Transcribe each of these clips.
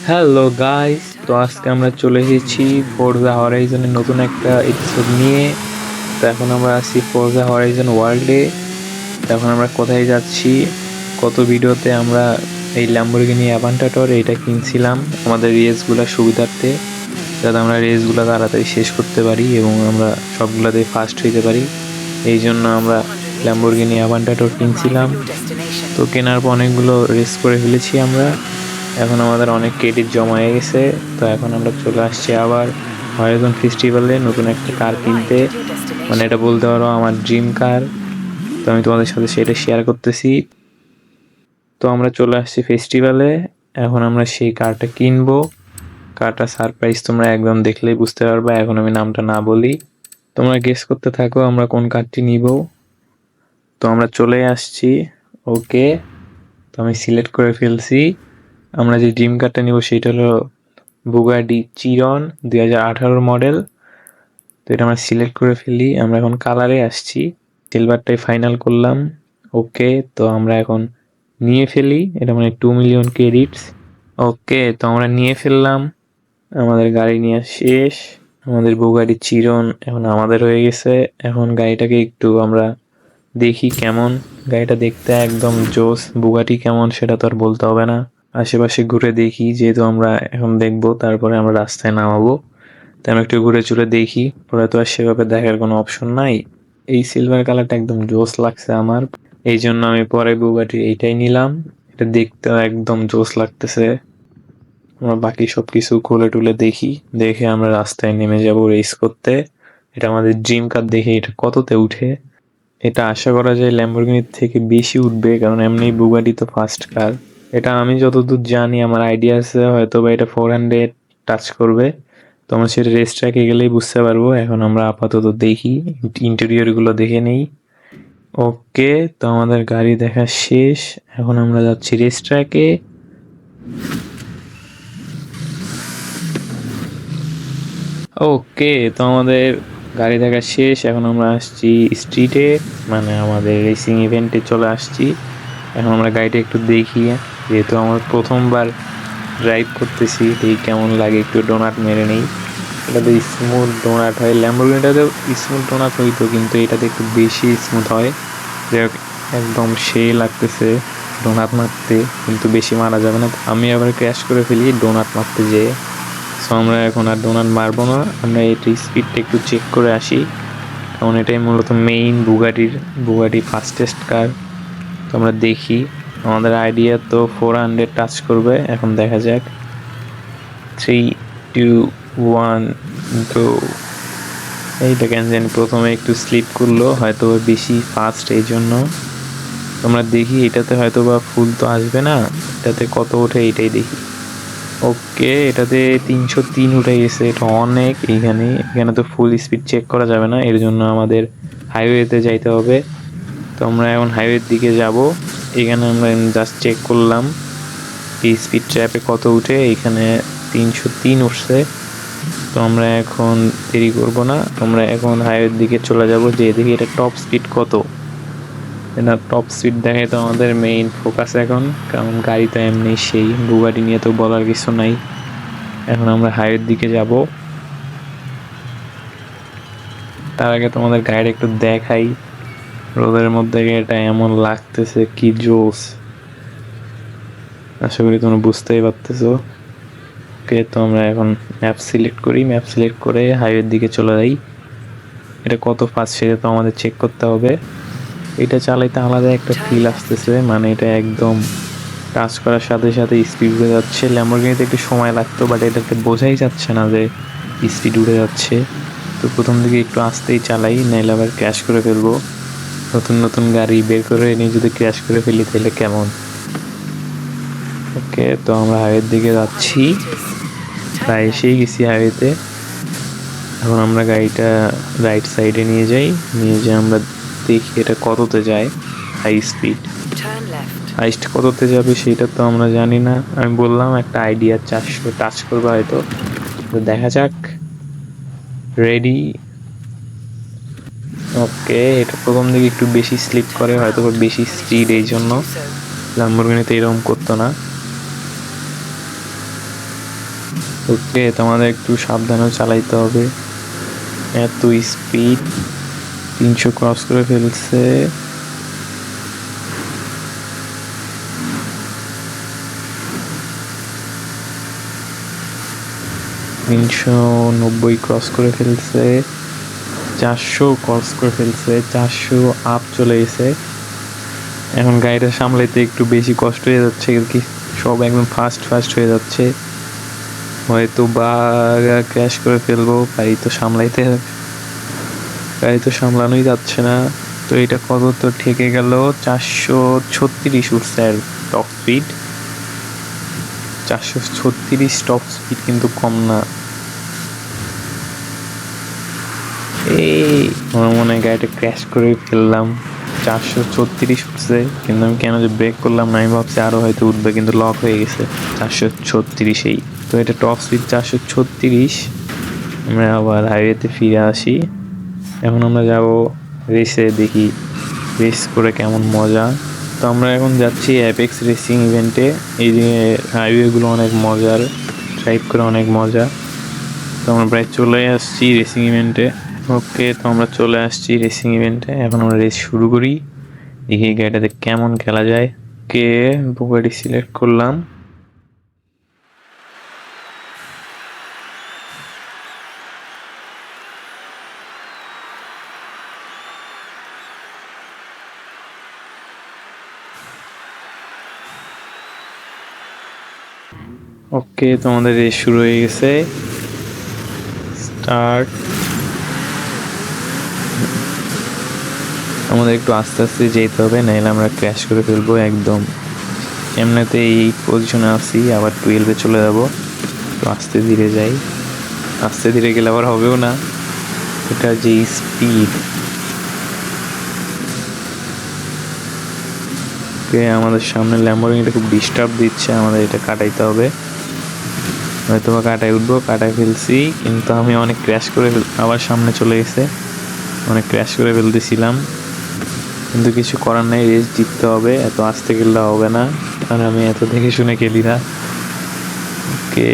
Hello guys, তো আজকে আমরা চলে এসেছি ফোরজা হরাইজনের নতুন একটা এপিসোড নিয়ে। তো এখন আমরা আছি ফোরজা হরাইজন ওয়ার্ল্ডে। তো এখন আমরা কোথায় যাচ্ছি? কত ভিডিওতে আমরা এই ল্যাম্বরগিনি অ্যাভান্টাটর এটা কিনছিলাম আমাদের রেসগুলোর সুবিধার্থে, যাতে আমরা রেসগুলো তাড়াতাড়ি শেষ করতে পারি এবং আমরা সবগুলোতে ফার্স্ট হইতে পারি। এই জন্য আমরা ল্যাম্বরগিনি অ্যাভান্টাটর কিনছিলাম। তো কেনার পর অনেকগুলো রেস করে ফেলেছি আমরা। এখন আমাদের অনেক ক্রেডিট জমা হয়ে গেছে। তো এখন আমরা চলে আসছি আবার হরাইজন ফেস্টিভ্যালে নতুন একটা কার কিনতে। মানে এটা বলতে পারো আমার ড্রিম কার। তো আমি তোমাদের সাথে সেটা শেয়ার করতেছি। তো আমরা চলে আসছি ফেস্টিভ্যালে। এখন আমরা সেই কারটা কিনবো। কারটা সারপ্রাইজ, তোমরা একদম দেখলেই বুঝতে পারবে। এখন আমি নামটা না বলি, তোমরা গেস করতে থাকো আমরা কোন কারটি নিব। তো আমরা চলে আসছি। ওকে, তো আমি সিলেক্ট করে ফেলছি। আমরা যে ড্রিম কারটা নিব সেটা হলো বুগাটি চিরন 2018 মডেল। তো এটা আমরা সিলেক্ট করে ফেলি। আমরা এখন কালারে আসছি, সিলভারটাই ফাইনাল করলাম। ওকে, তো আমরা এখন নিয়ে ফেলি। এটা মানে 2 মিলিয়ন ক্রেডিটস। ওকে, তো আমরা নিয়ে ফেললাম। আমাদের গাড়ি নিয়ে শেষ। আমাদের বুগাটি চিরন এখন আমাদের হয়ে গেছে। এখন গাড়িটাকে একটু আমরা দেখি কেমন। গাড়িটা দেখতে একদম জোস। বুগাটি কেমন সেটা তো আর বলতে হবে না। আশেপাশে ঘুরে দেখি, যেহেতু আমরা এখন দেখবো তারপরে আমরা রাস্তায় নামাবো। তাই আমি একটু ঘুরে চুরে দেখি, পরে তো আর সেভাবে দেখার কোনো অপশন নাই। এই সিলভার কালারটা একদম জোস লাগছে আমার, এই জন্য আমি পরে বুগাটি এইটাই নিলাম। এটা দেখতেও একদম জোস লাগতেছে। আমরা বাকি সবকিছু খুলে টুলে দেখি, দেখে আমরা রাস্তায় নেমে যাব রেস করতে। এটা আমাদের ড্রিম কার, দেখে এটা কততে উঠে। এটা আশা করা যায় ল্যাম্বরগিনির থেকে বেশি উঠবে, কারণ এমনি বুগাটি তো ফার্স্ট কার। এটা আমি যতদূর জানি, আমার আইডিয়া আছে হয়তো বা এটা 400 টাচ করবে। তো আমরা সেটা রেস ট্র্যাকে গেলেই বুঝতে পারবো। এখন আমরা আপাতত দেখি, ইন্টেরিয়র গুলো দেখে নেই। ওকে, তো আমাদের গাড়ি দেখা শেষ। এখন আমরা যাচ্ছি রেস ট্র্যাকে। ওকে, তো আমাদের গাড়ি দেখা শেষ। এখন আমরা আসছি স্ট্রিটে, মানে আমাদের রেসিং ইভেন্টে চলে আসছি। এখন আমরা গাড়িটা একটু দেখি, যেহেতু আমার প্রথমবার ড্রাইভ করতেছি, এই কেমন লাগে একটু ডোনাট মেরে নেই। এটাতে স্মুথ ডোনাট হয়, ল্যাম্বরগিনিটাতেও স্মুথ ডোনাট হইতো, কিন্তু এটাতে একটু বেশি স্মুথ হয়। যাই হোক, একদম সেই লাগতেছে ডোনাট মারতে, কিন্তু বেশি মারা যাবে না। আমি আবার ক্র্যাশ করে ফেলি ডোনাট মারতে যেয়ে। সো আমরা এখন আর ডোনাট মারবো না, আমরা এটি স্পিডটা একটু চেক করে আসি, কারণ এটাই মূলত মেইন বুগাটি ফাস্টেস্ট কার। তো আমরা দেখি, আমাদের আইডিয়া তো 400 টাচ করবে। এখন দেখা যাক। 3, 2, 1, গো। এইটা কেন জানি প্রথমে একটু স্লিপ করলো, হয়তো বেশি ফাস্ট এই জন্য। তোমরা দেখি, এটাতে হয়তো বা ফুল তো আসবে না, এটাতে কত ওঠে এটাই দেখি। ওকে, এটাতে 303 উঠে গেছে, এটা অনেক। এখানে তো ফুল স্পিড চেক করা যাবে না, এর জন্য আমাদের হাইওয়েতে যাইতে হবে। তো আমরা এখন হাইওয়ের দিকে যাব। এখানে আমরা জাস্ট চেক করলাম এই স্পিড ট্র্যাপে কত উঠে, এখানে 303 উঠছে। তো আমরা এখন দেরি করব না, আমরা এখন হাইওয়ের দিকে চলে যাব, যে দেখি এটা টপ স্পিড কত। এটা টপ স্পিড দেখে তো আমাদের মেইন ফোকাস এখন, কারণ গাড়ি তো এমনি সেই, বুগাটি নিয়ে তো বলার কিছু নাই। এখন আমরা হাইওয়ের দিকে যাব। তার আগে তোমাদের গাড়িটা একটু দেখাই, রোদের মধ্যে এটা এমন লাগতেছে, কি জোস। আশা করি তোমরা বুঝতেই পারতেছো। ওকে, তো আমরা এখন ম্যাপ সিলেক্ট করি, ম্যাপ সিলেক্ট করে হাইওয়ের দিকে চলে যাই। এটা কত ফাস্ট সেটা তো আমাদের চেক করতে হবে। এটা চালাইতে আলাদা একটা ফিল আসতেছে, মানে এটা একদম টাচ করার সাথে সাথে স্পিড উঠে যাচ্ছে। ল্যাম্বরগিনিতে একটু সময় লাগতো, বাট এটাতে বোঝাই যাচ্ছে না যে স্পিড উঠে যাচ্ছে। তো প্রথম দিকে একটু আস্তেই চালাই, নাইলে আবার ক্র্যাশ করে ফেলবো। নতুন নতুন গাড়ি বের করে এনে যদি ক্র্যাশ করে ফেলি তাহলে কেমন। ওকে, তো আমরা হাইওয়ের দিকে যাচ্ছি, প্রায় এসেই গেছি হাইওয়েতে। এখন আমরা গাড়িটা রাইট সাইডে নিয়ে যাই, নিয়ে যেয়ে আমরা দেখি এটা কততে যায় হাই স্পিড। হাইস্ট কততে যাবে সেটা তো আমরা জানি না, আমি বললাম একটা আইডিয়া 400 টাচ করবে হয়তো। তো দেখা যাক। রেডি। ওকে, এটা প্রথম দিকে একটু বেশি স্লিপ করে, হয়তো বেশি স্পিড, এই জন্য ল্যাম্বরগিনিতে এরকম করতো না। ওকে, তো আমাদের একটু সাবধানে চালাইতে হবে। এত স্পিড, 300 ক্রস করে ফেলছে। তিনশো 90 ক্রস করে ফেলছে, 400 ক্রস করে ফেলছে, 400 আপ চলে গেছে। এখন গাড়িটা সামলাইতে একটু বেশি কষ্ট হয়ে যাচ্ছে আর কি, সব একদম ফাস্ট ফাস্ট হয়ে যাচ্ছে। হয়তো বা ক্র্যাশ করে ফেলবো, গাড়ি তো সামলানোই যাচ্ছে না। তো এটা কত তো ঠেকে গেল, 436 উঠছে আর টপ স্পিড। 436 টপ স্পিড কিন্তু কম না। এই আমার মনে হয় গাড়িটা ক্র্যাশ করে ফেললাম। 436 উঠছে, কিন্তু আমি কেন যে ব্রেক করলাম না, আমি ভাবছি আরো হয়তো উঠবে, কিন্তু লক হয়ে গেছে 436এই। তো এটা টপ স্পিড 436। আমরা আবার হাইওয়েতে ফিরে আসি। এখন আমরা যাব রেসে, দেখি রেস করে কেমন মজা। তো আমরা এখন যাচ্ছি অ্যাপেক্স রেসিং ইভেন্টে। এই যে হাইওয়েগুলো অনেক মজার, ড্রাইভ করে অনেক মজা। তো আমরা প্রায় চলে আসছি রেসিং ইভেন্টে। ওকে, তো আমরা চলে আসছি রেসিং ইভেন্টে। এখন আমরা রেস শুরু করি, দেখি গাড়িটাতে কেমন খেলা যায়। কে বুগাটি সিলেক্ট করলাম। ওকে, তো আমাদের রেস শুরু হয়ে গেছে। স্টার্ট। আমাদের একটু আস্তে আস্তে যেতে হবে, নাহলে আমরা ক্র্যাশ করে ফেলবো একদম। এমনিতে এই পজিশনে আসি, আবার 12-এ চলে যাব। তো আস্তে ধীরে যাই, আস্তে ধীরে গেলে আবার হবেও না, এটা যে স্পিড। আমাদের সামনে ল্যাম্বরগিনিটা খুব ডিস্টার্ব দিচ্ছে, আমাদের এটা কাটাইতে হবে। হয়তো বা কাটাই উঠবো, কাটাই ফেলছি, কিন্তু আমি অনেক ক্র্যাশ করে আবার সামনে চলে গেছে। অনেক ক্র্যাশ করে ফেলতেছিলাম, কিন্তু কিছু করার নেই, রেস জিততে হবে, এত আস্তে খেললে হবে না, আর আমি এত দেখে শুনে খেলি না। ওকে,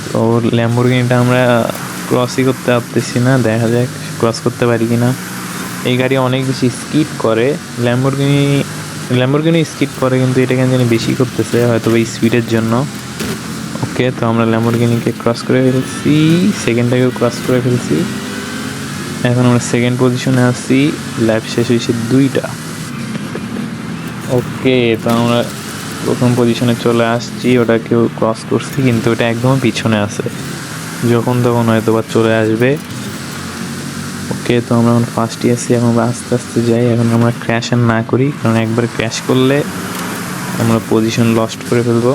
তো ল্যাম্বরগিনিটা আমরা ক্রসই করতে পারতেছি না, দেখা যাক ক্রস করতে পারি কিনা। এই গাড়ি অনেক বেশি স্কিড করে, ল্যাম্বরগিনি স্কিড করে, কিন্তু এটা কেন জানি বেশি করতেছে, হয়তো এই স্পিডের জন্য। ওকে, তো আমরা ল্যাম্বরগিনিকে ক্রস করে ফেলছি, সেকেন্ডটাকেও ক্রস করে ফেলছি। এখন আমরা সেকেন্ড পজিশনে আছি, ল্যাপ শেষ হয়েছে 2টা। ওকে, তো আমরা প্রথম পজিশনে চলে আসছি, ওটাকেও ক্রস করছি, কিন্তু ওটা একদম পিছনে আছে, যখন তখন হয়তো বা চলে আসবে। ওকে, তো আমরা এখন ফার্স্টই আছি, এখন আমরা আস্তে আস্তে যাই। এখন আমরা ক্র্যাশ আর না করি, কারণ একবার ক্র্যাশ করলে আমরা পজিশন লস্ট করে ফেলবো।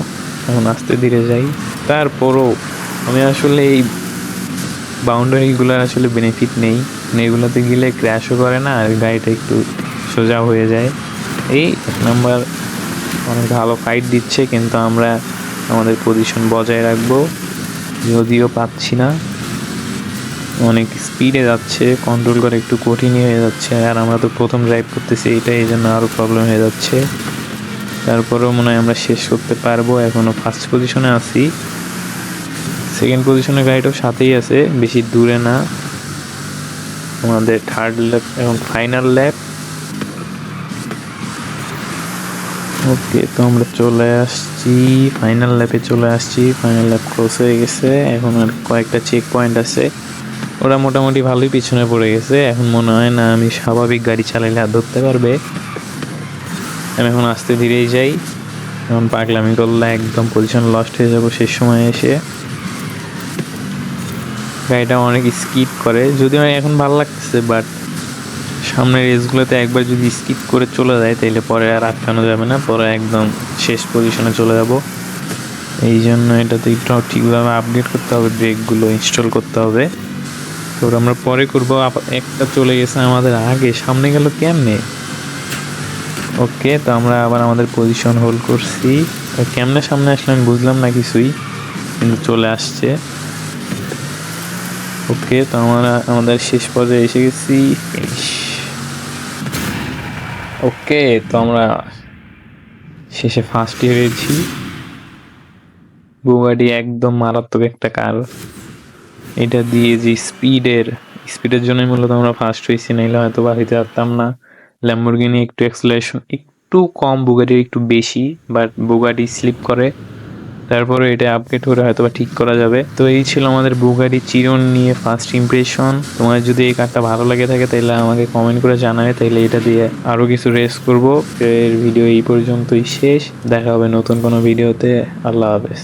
এখন আস্তে ধীরে যাই। তারপরও আমি আসলে এই বাউন্ডারিগুলোর আসলে বেনিফিট নেই, এগুলোতে গেলে ক্র্যাশও করে না, আর গাড়িটা একটু সোজা হয়ে যায়। এই 1 নাম্বার অনেক ভালো ফাইট দিচ্ছে, কিন্তু আমরা আমাদের পজিশন বজায় রাখবো, যদিও পাচ্ছি না, অনেক স্পিডে যাচ্ছে, কন্ট্রোল করা একটু কঠিনই হয়ে যাচ্ছে। আর আমরা তো প্রথম ড্রাইভ করতেছি, এই জন্য আরও প্রবলেম হয়ে যাচ্ছে। তারপরেও মনে হয় আমরা শেষ করতে পারবো। এখনও ফার্স্ট পজিশনে আছি, সেকেন্ড পজিশনের গাড়িটাও সাথেই আছে, বেশি দূরে না। আমাদের থার্ড ল্যাপ এবং ফাইনাল ল্যাপ। ওকে, তো আমরা চলে আসছি ফাইনাল ল্যাপে, ফাইনাল ল্যাপ ক্লোজ হয়ে গেছে। এখন আর কয়েকটা চেক পয়েন্ট আছে, ওরা মোটামুটি ভালোই পিছনে পড়ে গেছে। এখন মনে হয় না আমি স্বাভাবিক গাড়ি চালাইলে আর ধরতে পারবে। আমি এখন আস্তে ধীরেই যাই, এখন পাগলামি করলে একদম পজিশন লস্ট হয়ে যাবো শেষ সময় এসে। গাড়িটা অনেক স্কিড করে, যদিও এখন ভালো লাগতেছে, বাট সামনের রেসগুলোতে একবার যদি স্কিড করে চলে যায়, তাহলে পরে আর আটকানো যাবে না, পরে একদম শেষ পজিশনে চলে যাব। এই জন্য এটাতে একটু ঠিকভাবে আপডেট করতে হবে, ব্রেকগুলো ইনস্টল করতে হবে। তো আমরা পরে করবো। একটা চলে গেছে আমাদের আগে, সামনে গেল কেমনে? ওকে, তো আমরা আবার আমাদের পজিশন হোল্ড করছি। কেমনে সামনে আসলে আমি বুঝলাম না কিছুই, কিন্তু চলে আসছে। ওকে, তো আমরা আমাদের শেষ পর্যায়ে এসে গেছি, ফিনিশ। ওকে, তো আমরা শেষে ফার্স্ট হয়েছি, বুগাটি একদম মারাত্মক একটা কার। এটা দিয়ে যে স্পিডের জন্যই মূলত আমরা ফার্স্ট হয়েছি, নাইলে হয়তো বা হইতে পারতাম না। ল্যাম্বরগিনি একটু অ্যাক্সেলারেশন একটু কম, বুগাটির একটু বেশি, বাট বুগাটি স্লিপ করে। তারপরে এটা আপগ্রেড করে হয়তো বা ঠিক করা যাবে। তো এই ছিল আমাদের বুগাটি চিরন নিয়ে ফার্স্ট ইমপ্রেশন। তোমার যদি এই কারটা ভালো লাগে থাকে তাহলে আমাকে কমেন্ট করে জানাবে, তাইলে এটা দিয়ে আরো কিছু রেস করব। এর ভিডিও এই পর্যন্তই শেষ, দেখা হবে নতুন কোনো ভিডিওতে। আল্লাহ হাফেজ।